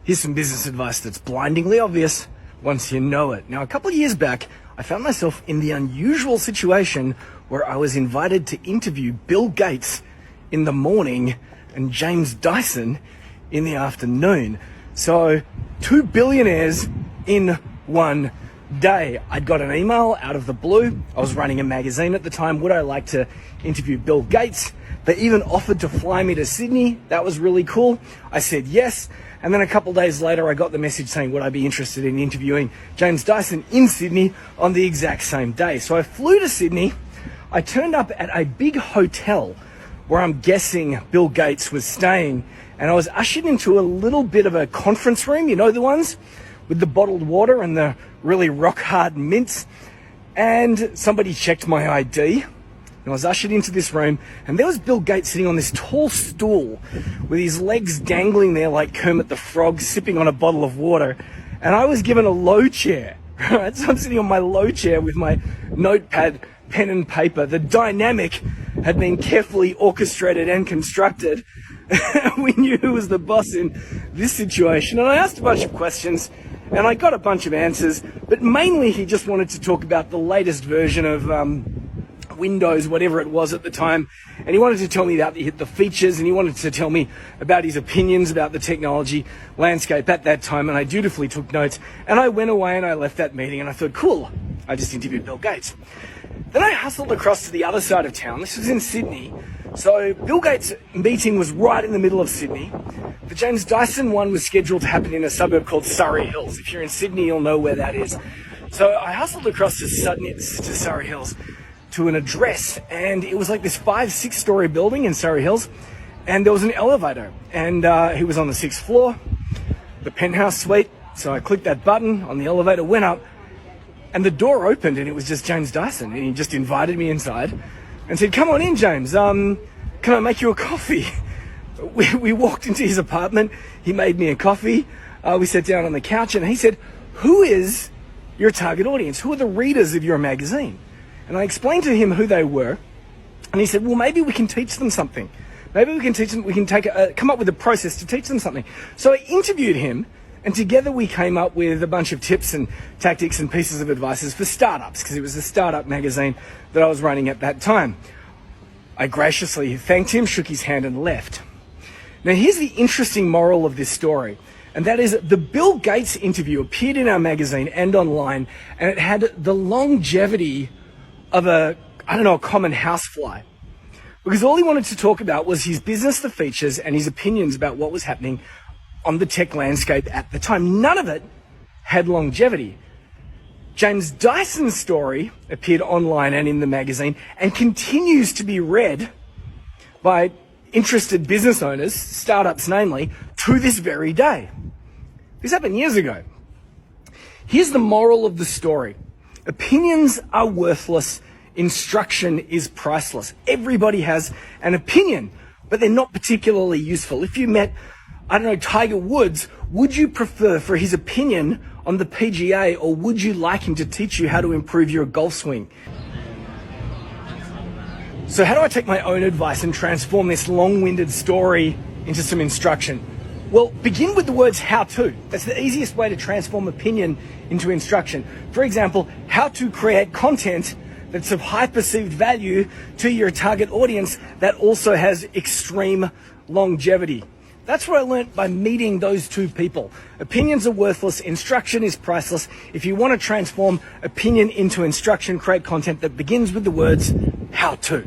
Here's some business advice that's blindingly obvious once you know it. Now, a couple of years back, I found myself in the unusual situation where I was invited to interview Bill Gates in the morning and James Dyson in the afternoon. So, two billionaires in one day. I'd got an email out of the blue. I was running a magazine at the time. Would I like to interview Bill Gates? They even offered to fly me to Sydney. That was really cool. I said yes. And then a couple days later, I got the message saying, would I be interested in interviewing James Dyson in Sydney on the exact same day? So I flew to Sydney. I turned up at a big hotel where I'm guessing Bill Gates was staying. And I was ushered into a little bit of a conference room, you know the ones with the bottled water and the really rock hard mints. And somebody checked my ID. And I was ushered into this room, and there was Bill Gates sitting on this tall stool with his legs dangling there like Kermit the Frog, sipping on a bottle of water. And I was given a low chair, right? So I'm sitting on my low chair with my notepad, pen and paper. The dynamic had been carefully orchestrated and constructed. We knew who was the boss in this situation. And I asked a bunch of questions, and I got a bunch of answers. But mainly he just wanted to talk about the latest version of Windows, whatever it was at the time, and he wanted to tell me about the features, and he wanted to tell me about his opinions about the technology landscape at that time, and I dutifully took notes, and I went away and I left that meeting, and I thought, cool, I just interviewed Bill Gates. Then I hustled across to the other side of town. This was in Sydney, so Bill Gates' meeting was right in the middle of Sydney. The James Dyson one was scheduled to happen in a suburb called Surrey Hills. If you're in Sydney, you'll know where that is. So I hustled across to Surrey Hills, to an address, and it was like this 5-6 story building in Surrey Hills, and there was an elevator, and he was on the 6th floor, the penthouse suite. So I clicked that button on the elevator, went up, and the door opened, and it was just James Dyson, and he just invited me inside and said, come on in, James, can I make you a coffee? We walked into his apartment, he made me a coffee, we sat down on the couch, and he said, who is your target audience? Who are the readers of your magazine? And I explained to him who they were, and he said, well, maybe we can teach them something. Maybe we can teach them, we can come up with a process to teach them something. So I interviewed him, and together we came up with a bunch of tips and tactics and pieces of advice for startups, because it was a startup magazine that I was running at that time. I graciously thanked him, shook his hand, and left. Now, here's the interesting moral of this story, and that is the Bill Gates interview appeared in our magazine and online, and it had the longevity of a common housefly. Because all he wanted to talk about was his business, the features, and his opinions about what was happening on the tech landscape at the time. None of it had longevity. James Dyson's story appeared online and in the magazine and continues to be read by interested business owners, startups namely, to this very day. This happened years ago. Here's the moral of the story. Opinions are worthless. Instruction is priceless. Everybody has an opinion, but they're not particularly useful. If you met, Tiger Woods, would you prefer for his opinion on the PGA, or would you like him to teach you how to improve your golf swing? So how do I take my own advice and transform this long-winded story into some instruction? Well, begin with the words how to. That's the easiest way to transform opinion into instruction. For example, how to create content that's of high perceived value to your target audience that also has extreme longevity. That's what I learned by meeting those two people. Opinions are worthless, instruction is priceless. If you want to transform opinion into instruction, create content that begins with the words how to.